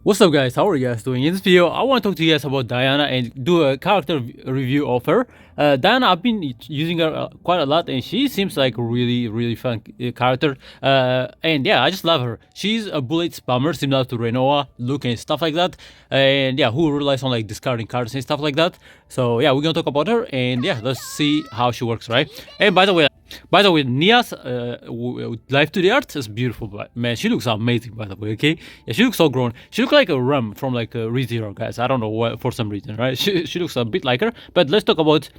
What's up guys, how are you guys doing? In this video, I want to talk to you guys about Diana and do a character review of her. Diana, I've been using her quite a lot and she seems like a really fun character. And yeah, I just love her. She's a bullet spammer similar to Renoa, Luke and stuff like that. And yeah, who relies on like discarding cards and stuff like that. So yeah, we're gonna talk about her and yeah, let's see how she works, right? And by the way, Nia's life to the art is beautiful, but man, she looks amazing. By the way, okay, yeah, she looks so grown. She looks like a Rum from like a ReZero, guys. I don't know what for some reason, right? She looks a bit like her. But let's talk about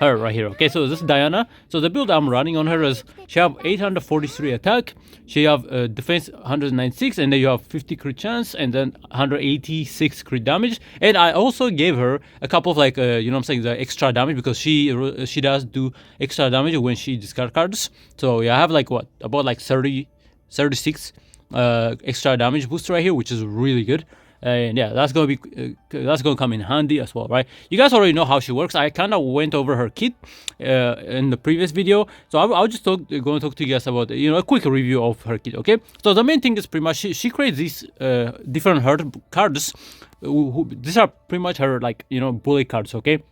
her right here. Okay, so this is Diana. So the build I'm running on her is she have 843 attack, she have defense 196, and then you have 50 crit chance, and then 186 crit damage. And I also gave her a couple of like you know what I'm saying, the extra damage because she does do extra damage when she discard cards. So yeah, I have like what about like 36 extra damage boost right here, which is really good. And yeah, that's gonna come in handy as well, right? You guys already know how she works. I kind of went over her kit in the previous video, so I'll just going to talk to you guys about a quick review of her kit. Okay, so the main thing is pretty much she creates these different herd cards. These are pretty much her like bully cards. Okay,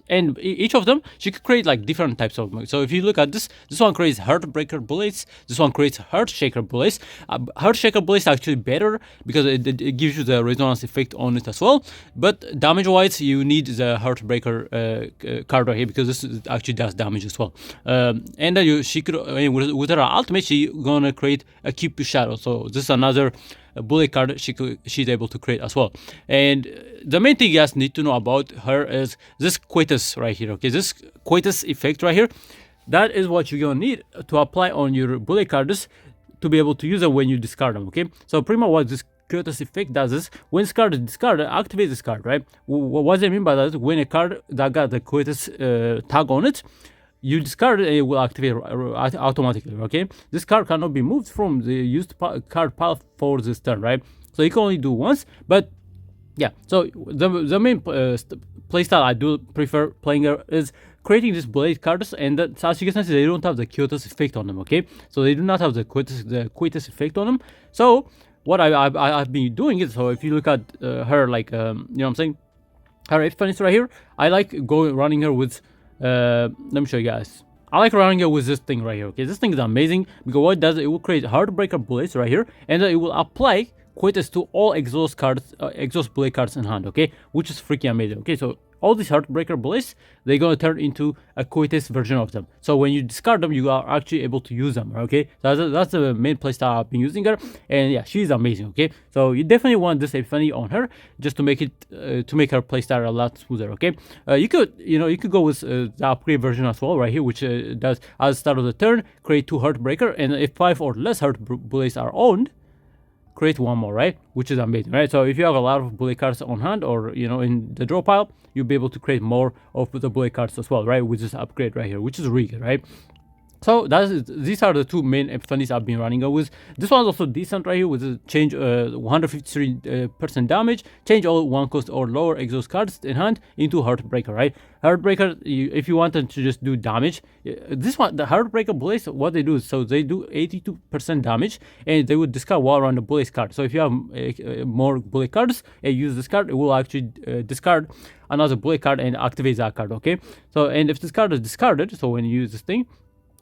and each of them she could create like different types of them. So if you look at this one creates Heartbreaker bullets, this one creates Heartshaker bullets. Heartshaker bullets are actually better because it gives you the resonance effect on it as well, but damage wise you need the Heartbreaker card right here because this actually does damage as well. And then she could with her ultimate she gonna create a Keep Shadow, so this is another bullet card she's able to create as well. And the main thing you guys need to know about her is this Quietus right here. Okay, this Quietus effect right here, that is what you're gonna need to apply on your bullet cards to be able to use them when you discard them. Okay, so pretty much what this Quietus effect does is when this card is discarded, activate this card, right? What does it mean by that? When a card that got the Quietus tag on it, you discard it and it will activate automatically. Okay, this card cannot be moved from the used card pile for this turn, right? So you can only do once. But yeah, so the main playstyle I do prefer playing her is creating these blade cards, and as you can see, they don't have the Quietus effect on them. Okay, so they do not have the Quietus effect on them. So what I've been doing is, so if you look at her, like you know what I'm saying, her Epiphanies right here, I like running her with let me show you guys. I like running it with this thing right here. Okay, this thing is amazing because what it does, it will create Heartbreaker bullets right here, and then it will apply Quietus to all exhaust cards, exhaust bullet cards in hand. Okay, which is freaking amazing. Okay, so all these Heartbreaker bullets, they're gonna turn into a Quietus version of them. So when you discard them, you are actually able to use them. Okay, so that's the main playstyle I've been using her, and yeah, she's amazing. Okay, so you definitely want this Epiphany on her just to make it to make her playstyle a lot smoother. Okay, you could go with the upgrade version as well right here, which does at the start of the turn create 2 Heartbreaker, and if 5 or less Heart bullets are owned, create 1 more, right? Which is amazing, right? So if you have a lot of bullet cards on hand or in the draw pile, you'll be able to create more of the bullet cards as well, right? With this upgrade right here, which is really good, right? So these are the 2 main Epiphanies I've been running with. This one's also decent right here with the change 153% damage, change all 1 cost or lower exhaust cards in hand into Heartbreaker, right? Heartbreaker, if you wanted to just do damage, this one, the Heartbreaker bullets, what they do is, so they do 82% damage, and they would discard while on the bullets card. So if you have more bullet cards and use this card, it will actually discard another bullet card and activate that card. Okay, so and if this card is discarded, so when you use this thing,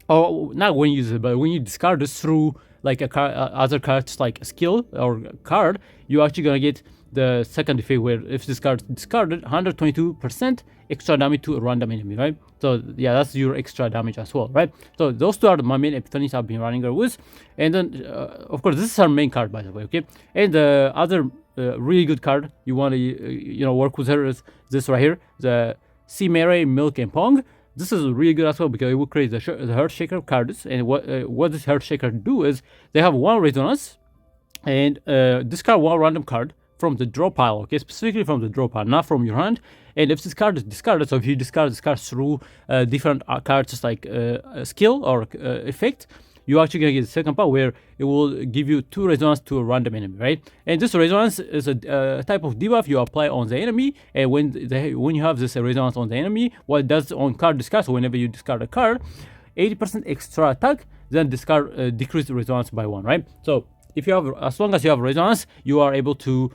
or not when you use it, but when you discard this through like other cards like skill or card, you're actually gonna get the second effect where if this card is discarded, 122% extra damage to a random enemy, right? So yeah, that's your extra damage as well, right? So those 2 are my main Epiphanies I've been running her with, and then of course this is our main card, by the way. Okay, and the other really good card you want to work with her is this right here, the Cimere Milk and Pong. This is really good as well because it will create the Heartshaker cards, and what this Heartshaker do is they have 1 resonance and discard 1 random card from the draw pile. Okay, specifically from the draw pile, not from your hand. And if this card is discarded, so if you discard this card through different cards like skill or effect, you're actually gonna get the second part where it will give you 2 resonance to a random enemy, right? And this resonance is a type of debuff you apply on the enemy, and when you have this resonance on the enemy, what it does on card discard, so whenever you discard a card, 80% extra attack, then discard decrease the resonance by 1, right? So if you have, as long as you have resonance, you are able to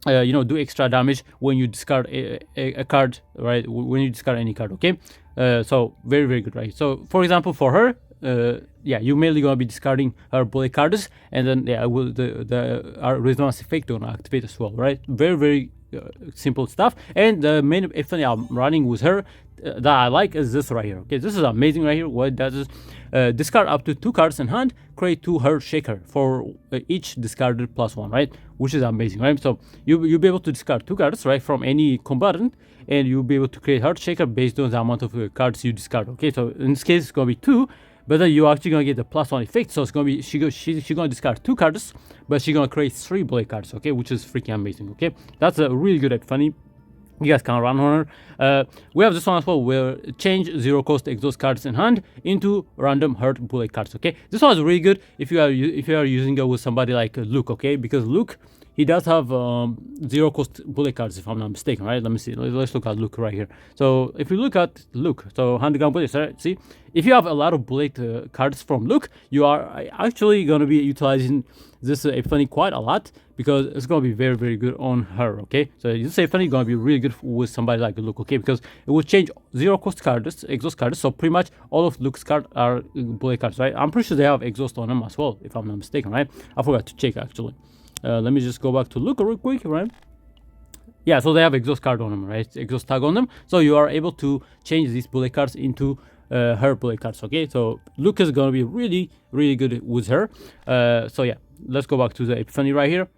do extra damage when you discard a card, right? When you discard any card, okay? So very, very good, right? So for example, for her, yeah, you mainly gonna be discarding her bullet cards, and then yeah, will the resonance effect gonna activate as well, right? Very, very simple stuff. And the main effect I'm running with her that I like is this right here. Okay, this is amazing right here. What it does is discard up to 2 cards in hand, create 2 Hurt Shaker for each discarded +1, right? Which is amazing, right? So you'll be able to discard 2 cards, right, from any combatant, and you'll be able to create Hurt Shaker based on the amount of cards you discard. Okay, so in this case it's gonna be 2, but then you're actually gonna get the +1 effect. So it's gonna be she's gonna discard 2 cards, but she's gonna create 3 bullet cards. Okay, which is freaking amazing. Okay, that's a really good funny. You guys can run on her. We have this one as well, where change 0 cost exhaust cards in hand into random hurt bullet cards. Okay, this one is really good if you are using it with somebody like Luke. Okay, because Luke, he does have 0 cost bullet cards, if I'm not mistaken, right? Let me see. Let's look at Luke right here. So if you look at Luke, so handgun bullets, right? See, if you have a lot of bullet cards from Luke, you are actually going to be utilizing this Epiphany quite a lot, because it's going to be very, very good on her. Okay, so this Epiphany is going to be really good with somebody like Luke. Okay, because it will change 0 cost cards, exhaust cards. So pretty much all of Luke's cards are bullet cards, right? I'm pretty sure they have exhaust on them as well, if I'm not mistaken, right? I forgot to check actually. Let me just go back to Luke real quick, right? Yeah, so they have exhaust card on them, right? Exhaust tag on them. So you are able to change these bullet cards into her bullet cards. Okay, so Luke is going to be really, really good with her. So yeah, let's go back to the Epiphany right here.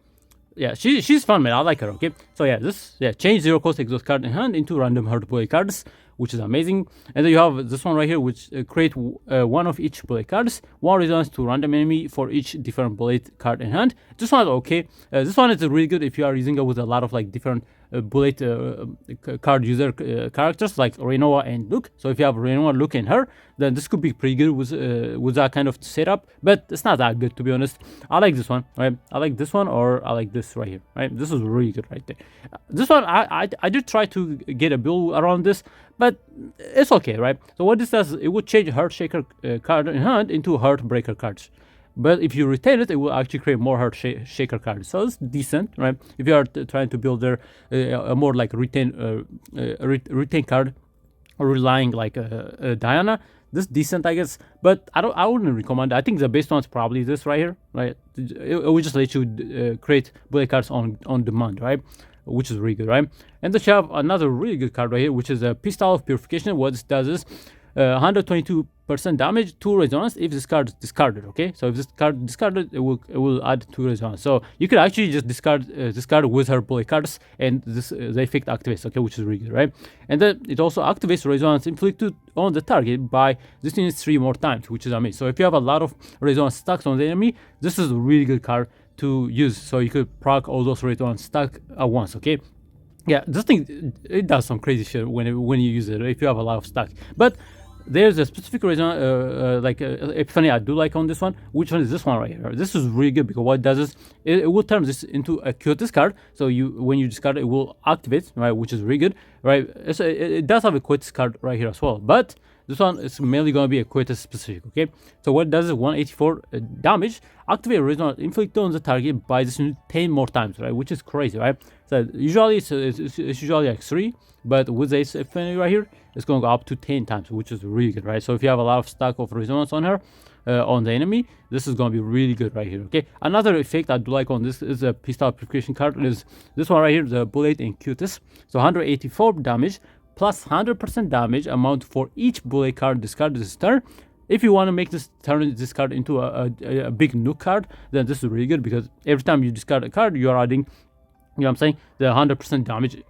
Yeah, she's fun, man. I like her. Okay, so yeah, change 0 cost exhaust card in hand into random hurt bullet cards, which is amazing. And then you have this one right here, which create 1 of each bullet cards, 1 resonance to random enemy for each different bullet card in hand. This one is okay. This one is really good if you are using it with a lot of like different bullet card user characters like Renoa and Luke. So if you have Renoa, Luke, and her, then this could be pretty good with that kind of setup. But it's not that good, to be honest. I like this one, right? I like this one, or I like this right here, right? This is really good right there. This one, I did try to get a build around this, but it's okay, right? So what this does, it would change Heart Shaker card in hand into Heart Breaker cards. But if you retain it, it will actually create more Heart Shaker cards. So it's decent, right? If you are trying to build their a more like retain card, or relying like Diana, this is decent, I guess. But I wouldn't recommend it. I think the best one's probably this right here, right? It will just let you create bullet cards on demand, right? Which is really good, right? And then you have another really good card right here, which is a Pistol of Purification. What this does is 122% damage, 2 resonance if this card is discarded. Okay, so if this card is discarded, it will add 2 resonance. So you could actually just discard this card with her bullet cards, and this the effect activates. Okay, which is really good, right? And then it also activates resonance inflicted on the target by this unit 3 more times, which is amazing. So if you have a lot of resonance stacks on the enemy, this is a really good card to use. So you could proc all those resonance stack at once. Okay. Yeah, this thing, it does some crazy shit when you use it, if you have a lot of stacks. But there's a specific reason, Epiphany I do like on this one. Which one is this one right here? This is really good, because what it does is it will turn this into a Quietus card. So when you discard it, it will activate, right? Which is really good, right? It does have a Quietus card right here as well, but this one is mainly going to be a Quietus specific. Okay, so what it does is 184 damage, activate resonance inflicted on the target by this unit 10 more times, right? Which is crazy, right? So usually it's usually like 3, but with this Epiphany right here, it's going to go up to 10 times, which is really good, right? So if you have a lot of stack of resonance on her, on the enemy, this is going to be really good right here. Okay, another effect I do like on this is a Pistol Purification card, is this one right here, the Bullet and Quietus. So 184 damage plus 100% damage amount for each bullet card discarded this turn. If you want to make this card into a big nuke card, then this is really good, because every time you discard a card, you are adding, you know what I'm saying, the 100% damage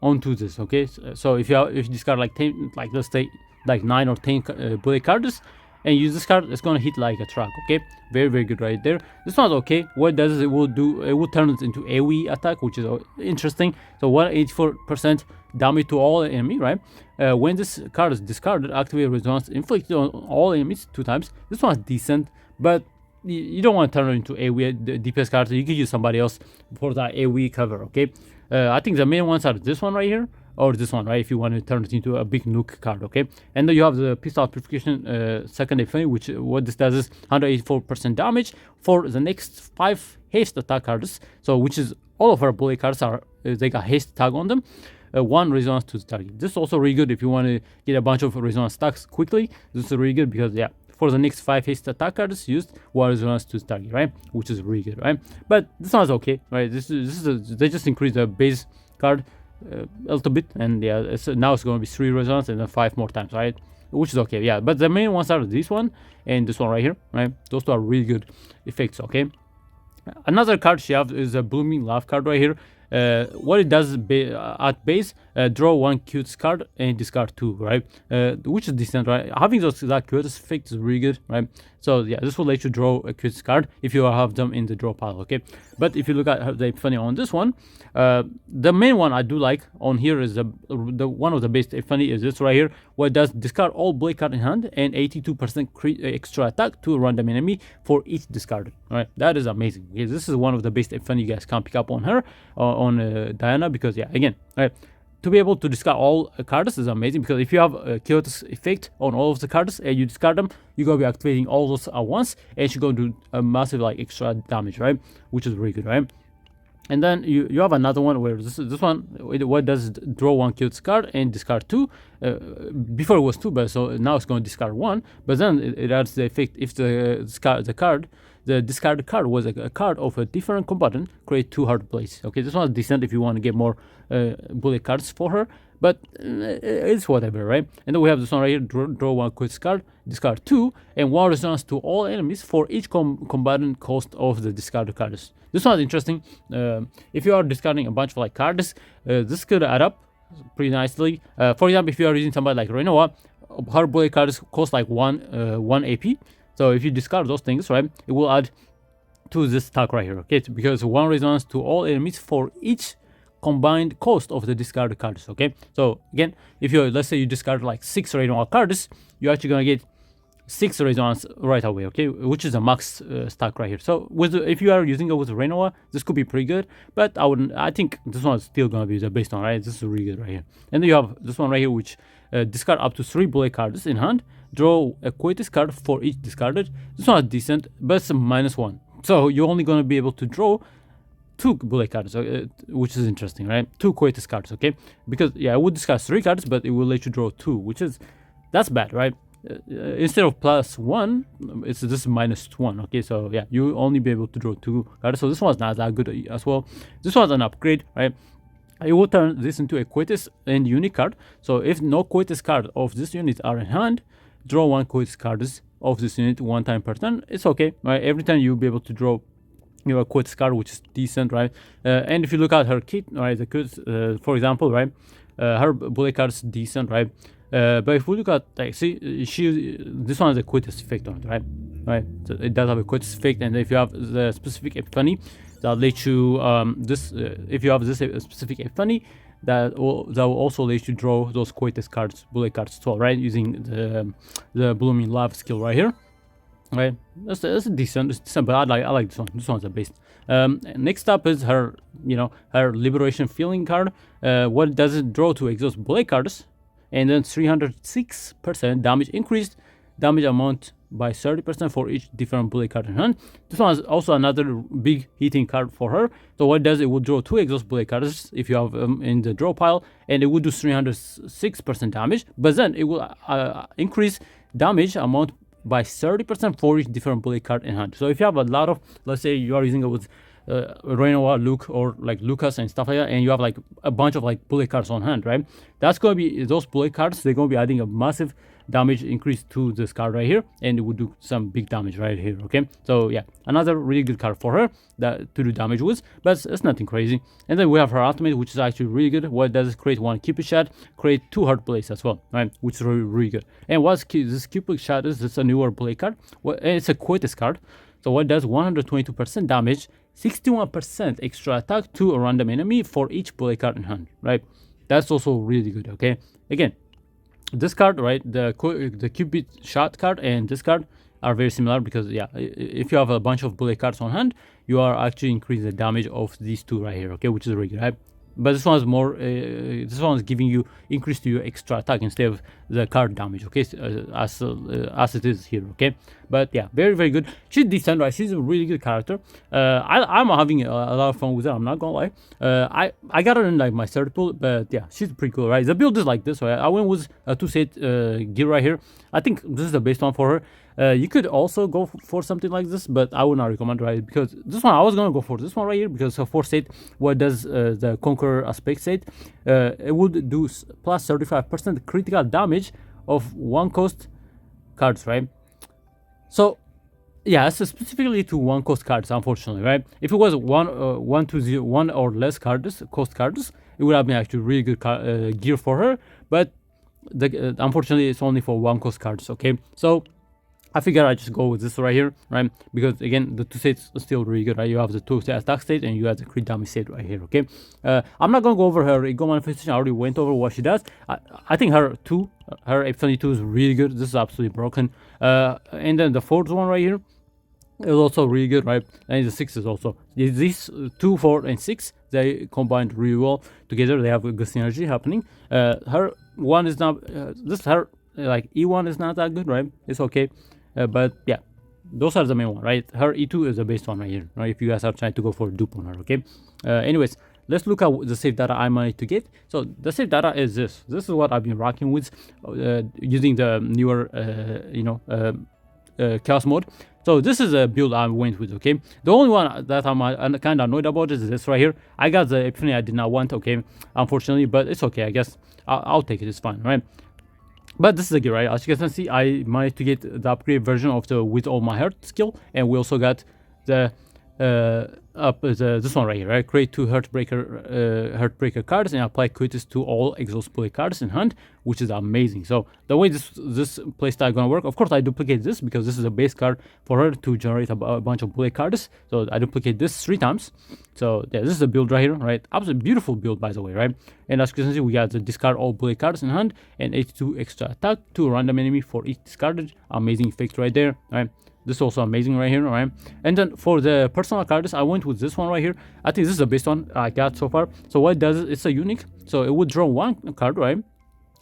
onto this. Okay, so if you discard like 10, like let's say like 9 or 10 bullet cards, and use this card, it's gonna hit like a truck. Okay, very, very good right there. This one's okay. What it does is it will turn it into AoE attack, which is interesting. So 184% damage to all enemy, right? When this card is discarded, activate resonance inflicted on all enemies 2 times. This one's decent, but you don't want to turn it into AoE DPS card, so you can use somebody else for that AoE cover. Okay, I think the main ones are this one right here, or this one, right? If you want to turn it into a big nuke card, okay? And then you have the pistol purification second effect, which what this does is 184% damage for the next 5 haste attack cards. So which is all of our bullet cards are they got haste tag on them. 1 resonance to the target. This is also really good if you want to get a bunch of resonance stacks quickly. This is really good because yeah, for the next 5 haste attack cards used 1 resonance to the target, right? Which is really good, right? But this one's okay, right? They just increase the base card a little bit, and yeah, now it's going to be 3 resonance and then 5 more times, right? Which is okay, yeah. But the main ones are this one and this one right here, right? Those two are really good effects, okay? Another card she has is a Blooming Love card right here. What it does at base, draw 1 cute card and discard 2, right? Which is decent, right? Having that cute effect is really good, right? So yeah, this will let you draw a cute card if you have them in the draw pile, okay? But if you look at the Epiphany on this one, the main one I do like on here is the one of the best Epiphany is this right here. What it does, discard all blade card in hand and 82% extra attack to a random enemy for each discarded, right? That is amazing. Okay, this is one of the best Epiphany you guys can pick up on her, on Diana, because yeah, again, right, to be able to discard all cards is amazing, because if you have a chaos effect on all of the cards and you discard them, you're gonna be activating all those at once, and she's gonna do a massive like extra damage, right? Which is really good, right? And then you have another one where this one, what does it, draw 1 cute card and discard 2. Before it was 2, but so now it's going to discard 1. But then it adds the effect if the discarded card was a card of a different combatant, create 2 hard blades. Okay, this one's decent if you want to get more bullet cards for her, but it's whatever, right? And then we have this one right here, draw 1 quick card, discard 2, and 1 resonance to all enemies for each combatant cost of the discarded cards. This one's interesting. If you are discarding a bunch of like cards, this could add up pretty nicely. For example, if you are using somebody like Renoa, her bullet cards cost like 1 AP. So if you discard those things, right, it will add to this stack right here, okay? Because 1 resonance to all enemies for each combined cost of the discarded cards, okay? So again, if you, let's say you discard like 6 Renoa cards, you're actually gonna get 6 resonance right away, okay? Which is a max stack right here. So if you are using it with Renoa, this could be pretty good, but I think this one is still gonna be the best one, right? This is really good right here. And then you have this one right here, which discard up to 3 bullet cards in hand, draw a quietest card for each discarded. This one is decent, but it's a -1. So you're only gonna be able to draw 2 bullet cards, which is interesting, right? 2 quietest cards, okay? Because yeah, I would discard 3 cards, but it will let you draw 2, that's bad, right? Instead of +1, this is -1, okay? So yeah, you only be able to draw 2 cards. So this one's not that good as well. This one's an upgrade, right? It will turn this into a quietest and unique card. So if no quietest card of this unit are in hand, draw 1 quietest cards of this unit 1 time per turn. It's okay, right? Every time you'll be able to draw a quietest card, which is decent, right? And if you look at her kit, right, the kit, for example, right, her bullet card is decent, right? But if we look at, like, see, this one has a quietest effect on it, right? So it does have a quietest effect, and if you have the specific Epiphany, that let you if you have this specific Epiphany, that will also let you draw those quietest cards, bullet cards as well, right? Using the Blooming Love skill right here, right? That's decent, but I like this one. This one's the best. Next up is her, her Liberation Feeling card. What does it draw to exhaust bullet cards, and then 306% damage increased, damage amount by 30% for each different bullet card in hand. This one is also another big hitting card for her. So what it does, it will draw 2 exhaust bullet cards if you have in the draw pile, and it will do 306% damage, but then it will increase damage amount by 30% for each different bullet card in hand. So if you have a lot of, let's say you are using it with Renoa, Luke, or like Lucas and stuff like that, and you have like a bunch of like bullet cards on hand, right? That's going to be, those bullet cards, they're going to be adding a massive damage increase to this card right here, and it would do some big damage right here, okay? So yeah, another really good card for her that to do damage with, but it's nothing crazy. And then we have her ultimate, which is actually really good. What it does is create 1 Cupid shot, create 2 hard blades as well, right? Which is really, really good. And what's this Cupid shot is, it's a newer blade card. It's a quietest card. So what it does, 122% damage, 61% extra attack to a random enemy for each bullet card in hand, right? That's also really good, okay? Again, this card, right, the Cupid shot card and this card are very similar, because yeah, if you have a bunch of bullet cards on hand, you are actually increasing the damage of these 2 right here, okay? Which is really good, right? but this one's more. This one's giving you increase to your extra attack instead of the card damage. Okay, as it is here. Okay, but yeah, very very good. She's decent, right? She's a really good character. I'm having a lot of fun with her. I'm not gonna lie. I got her in like my third build, but yeah, she's pretty cool, right? The build is like this, right? I went with a 2-set gear right here. I think this is the best one for her. You could also go for something like this, but I would not recommend, right? Because this one I was gonna go for this one right here because a 4-set what does the Conqueror aspect set, it would do plus 35% critical damage of 1-cost cards, right? So yeah, it's specifically to 1-cost cards, unfortunately, right? If it was 1 or less cost cards, it would have been actually really good gear for her. But unfortunately, it's only for 1-cost cards. Okay, so I figured I just go with this right here, right? Because again, the 2 sets are still really good, right? You have the 2 attack state and you have the crit damage state right here, okay? I'm not gonna go over her ego manifestation. I already went over what she does. I think her Epiphany 2 is really good. This is absolutely broken. And then the 4th one right here is also really good, right? And the 6 is also. These 2, 4, and 6, they combined really well together. They have a good synergy happening. Her one is not, her like E1 is not that good, right? It's okay. But yeah, those are the main one, right? Her E2 is the best one right here, right? If you guys are trying to go for a dupe on her, okay? Anyways, let's look at the save data I managed to get. So the save data is this. This is what I've been rocking with using the newer, chaos mode. So this is a build I went with, okay? The only one that I'm kind of annoyed about is this right here. I got the Epiphany I did not want, okay? Unfortunately, but it's okay, I guess. I'll take it, it's fine, right? But this is a gear, right? As you guys can see, I managed to get the upgrade version of the With All My Heart skill, and we also got the this one right here, right? Create 2 Heartbreaker cards and apply quitters to all exhaust bullet cards in hand, which is amazing. So the way this playstyle gonna work, of course I duplicate this because this is a base card for her to generate a bunch of bullet cards. So I duplicate this 3 times. So yeah, this is a build right here, right? Absolutely beautiful build, by the way, right? And as you can see, we got the discard all bullet cards in hand and 82 extra attack to a random enemy for each discarded. Amazing effect right there, right? This is also amazing right here, right? And then for the personal cards, I went with this one right here. I think this is the best one I got so far. So what it does, it's a unique. So it would draw 1 card, right?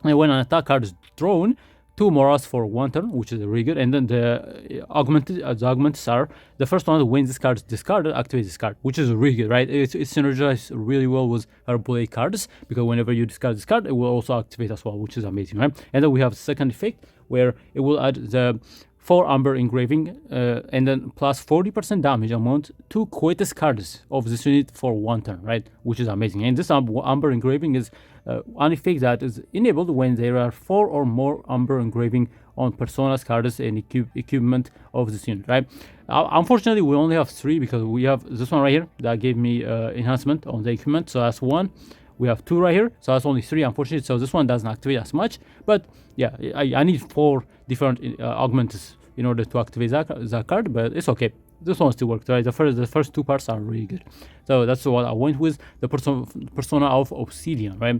And when an attack card is drawn, 2 morals for 1 turn, which is really good. And then the augmented are the first one when this card is discarded, activate this card, which is really good, right? It's synergized really well with her bullet cards because whenever you discard this card, it will also activate as well, which is amazing, right? And then we have the second effect where it will add the 4 amber engraving and then plus 40% damage amount to quittest cards of this unit for 1 turn, right? Which is amazing. And this amber engraving is an effect that is enabled when there are 4 or more amber engraving on personas, cards, and equipment of this unit, right? Unfortunately, we only have 3 because we have this one right here that gave me enhancement on the equipment. So that's 1. We have 2 right here, so that's only 3, unfortunately. So this one doesn't activate as much, but yeah, I need 4 different augments in order to activate that card, but it's okay. This one still works, right? The first 2 parts are really good. So that's what I went with, the persona of Obsidian, right?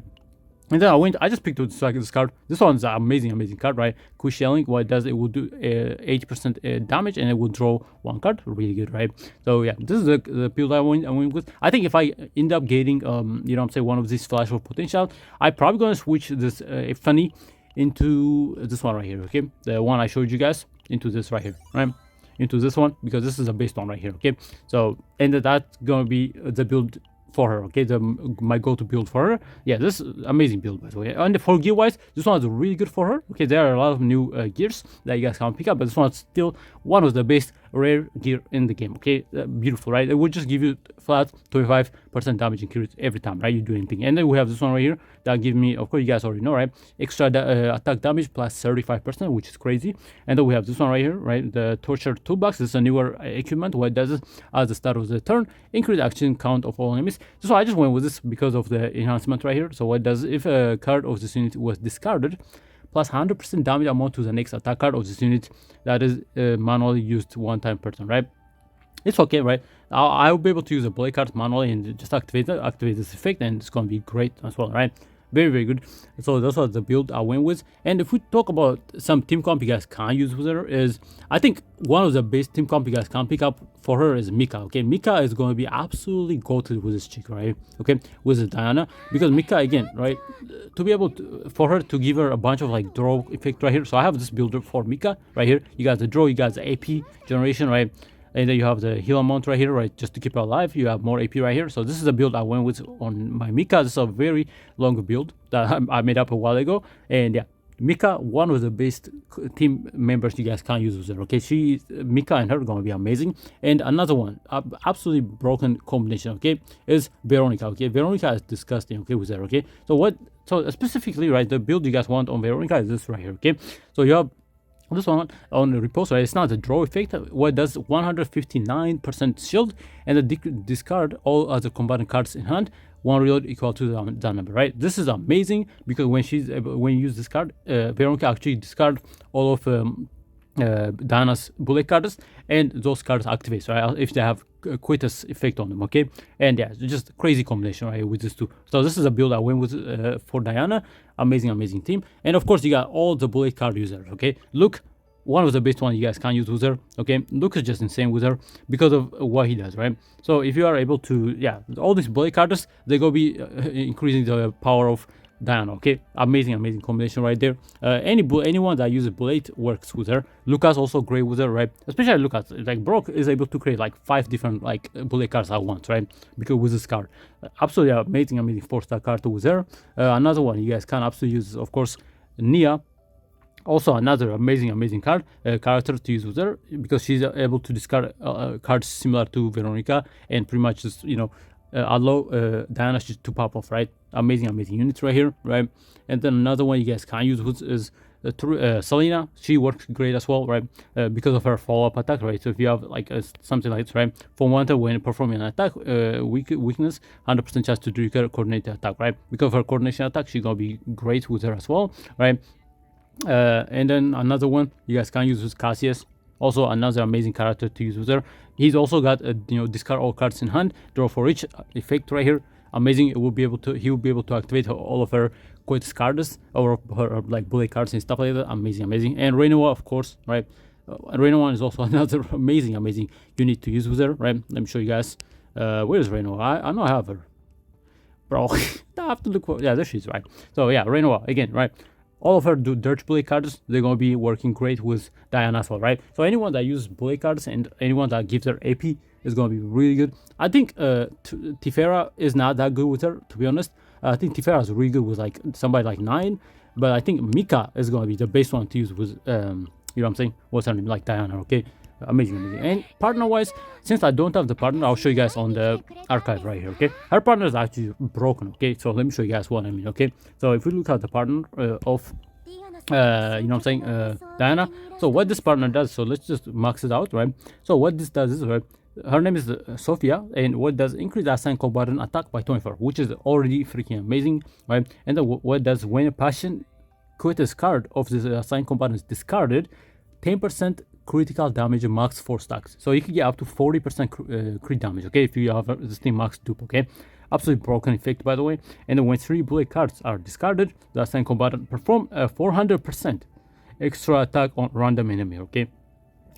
And then I just picked this card. This one's an amazing card, right? Quick Shelling, what it does, it will do 80% damage and it will draw 1 card. Really good, right? So yeah, this is the build I went with. I think if I end up getting, one of these Flash of Potential, I'm probably going to switch this Epiphany into this one right here, okay? The one I showed you guys, into this right here, right? Into this one, because this is a base one right here, okay? So, and that's going to be the build for her, okay? My go-to build for her. Yeah, this is amazing build, by the way. And for gear-wise, this one is really good for her. Okay, there are a lot of new gears that you guys can pick up, but this one is still one of the best rare gear in the game, okay? Beautiful, right? It would just give you flat 25% damage increase every time, right? You do anything. And then we have this one right here that give me, of course, you guys already know, right? Extra attack damage plus 35%, which is crazy. And then we have this one right here, right? The Torture Toolbox. This is a newer equipment. What it does is, at the start of the turn, increase action count of all enemies. So I just went with this because of the enhancement right here. So what it does, if a card of this unit was discarded, plus 100% damage amount to the next attack card of this unit that is manually used 1 time per turn, right? It's okay, right? I'll be able to use a bullet card manually and just activate this effect, and it's going to be great as well, right? very very good. So that's what the build I went with. And if we talk about some team comp you guys can use with her, is I think one of the best team comp you guys can pick up for her is Mika. Okay, Mika is going to be absolutely goated with this chick, right? Okay, with Diana, because Mika again, right, to be able to, for her to give her a bunch of like draw effect right here. So I have this builder for Mika right here. You got the draw, you got the AP generation, right? And then you have the heal amount right here, right, just to keep her alive. You have more AP right here. So this is a build I went with on my Mika. This is a very long build that I made up a while ago. And yeah, Mika, one of the best team members you guys can use with her. Okay, Mika and her are gonna be amazing. And another one, absolutely broken combination. Okay, is Veronica. Okay, Veronica is disgusting. Okay, with her. Okay, so specifically, right, the build you guys want on Veronica is this right here. Okay, so you have this one on the repulsor, it's not a draw effect. What does 159% shield, and the discard all other combatant cards in hand. One reload equal to that number, right? This is amazing because when you use this card, Veronica actually discard all of Diana's bullet cards, and those cards activate, right? If they have quitus effect on them, okay? And yeah, just crazy combination, right, with these two. So this is a build I went with for Diana. Amazing team. And of course you got all the bullet card users, okay? Luke, one of the best ones you guys can use with her, okay? Luke is just insane with her because of what he does, right? So if you are able to, yeah, all these bullet cards, they're gonna be increasing the power of Diana, okay? Amazing combination right there. Anyone that uses bullet works with her. Lucas also great with her, right? Especially Lucas, like Brock is able to create like 5 different like bullet cards at once, right? Because with this card, absolutely amazing 4-star card with her. Another one you guys can absolutely use, of course, Nia. Also another amazing card character to use with her, because she's able to discard cards similar to Veronica and pretty much just, you know, allow Diana to pop off, right? Amazing units right here, right? And then another one you guys can use is Selena. She works great as well, right? Because of her follow-up attack, right? So if you have like something like this, right? For one time when performing an attack, weakness, 100% chance to trigger coordinated attack, right? Because of her coordination attack, she's gonna be great with her as well, right? And then another one you guys can use is Cassius. Also another amazing character to use with her. He's also got discard all cards in hand, draw for each effect right here. Amazing. He will be able to activate all of her quest cards or her like bullet cards and stuff like that. Amazing. And Renoa, of course, right? Renoa is also another amazing unit to use with her, right? Let me show you guys. Where is Renoa? I know I have her, bro. I have to look for. Yeah, there she is, right? So yeah, Renoa again, right? All of her dirt bullet cards, they're going to be working great with Diana as well, right? So anyone that uses bullet cards and anyone that gives her AP is going to be really good. I think Tifera is not that good with her, to be honest. I think Tifera is really good with like somebody like 9, but I think Mika is going to be the best one to use with, you know what I'm saying? What's her name? Like Diana, okay? Amazing. And partner wise, since I don't have the partner, I'll show you guys on the archive right here, okay? Her partner is actually broken, okay? So let me show you guys what I mean, okay? So if we look at the partner of you know what I'm saying, Diana. So what this partner does, so let's just max it out, right? So what this does is, right, her name is Sophia, and what does increase assigned combatant attack by 24, which is already freaking amazing, right? And then what does, when a passion quitters card of this assigned combatant is discarded, 10% critical damage max 4 stacks. So you can get up to 40% crit damage, okay, if you have this thing max dupe, okay? Absolutely broken effect, by the way. And then when 3 bullet cards are discarded, the assigned combatant perform 400% extra attack on random enemy, okay?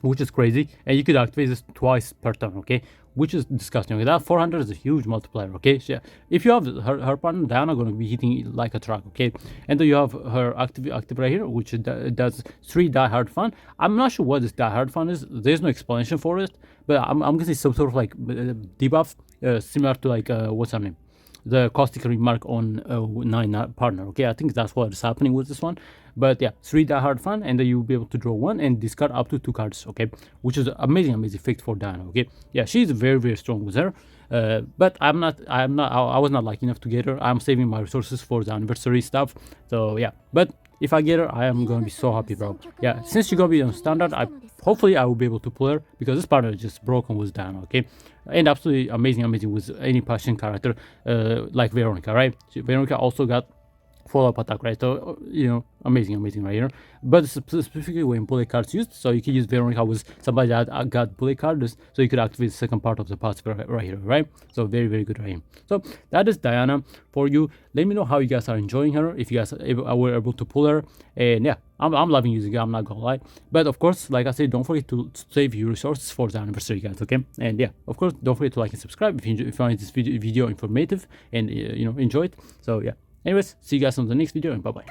Which is crazy. And you could activate this twice per turn, okay? Which is disgusting. Okay? That 400 is a huge multiplier, okay? So yeah, if you have her partner, Diana going to be hitting it like a truck, okay? And then you have her active right here, which does 3 Die Hard Fun. I'm not sure what this Die Hard Fun is. There's no explanation for it, but I'm going to say some sort of like debuff, similar to like, what's her name? The caustic remark on 9 partner, okay? I think that's what is happening with this one. But yeah, 3 Die Hard Fun, and then you'll be able to draw 1 and discard up to 2 cards, okay? Which is amazing effect for Diana, okay? Yeah, she's very strong with her. But I was not lucky enough to get her. I'm saving my resources for the anniversary stuff. So yeah, but if I get her, I am gonna be so happy, bro. Yeah, since she's gonna be on standard, hopefully I will be able to pull her, because this partner is just broken with Diana, okay? And absolutely amazing with any passion character like Veronica, right? Veronica also got follow-up attack, right? So amazing right here. But specifically when bullet cards used, so you can use Veronica with somebody that got bullet cards, so you could activate the second part of the passive right here, right? So very good right here. So that is Diana for you. Let me know how you guys are enjoying her, if you guys were able to pull her, and yeah, I'm loving using it, I'm not gonna lie. But of course, like I said, don't forget to save your resources for the anniversary, guys, okay? And yeah, of course, don't forget to like and subscribe if you find this video informative and enjoy it. So yeah, anyways, see you guys on the next video, and bye bye.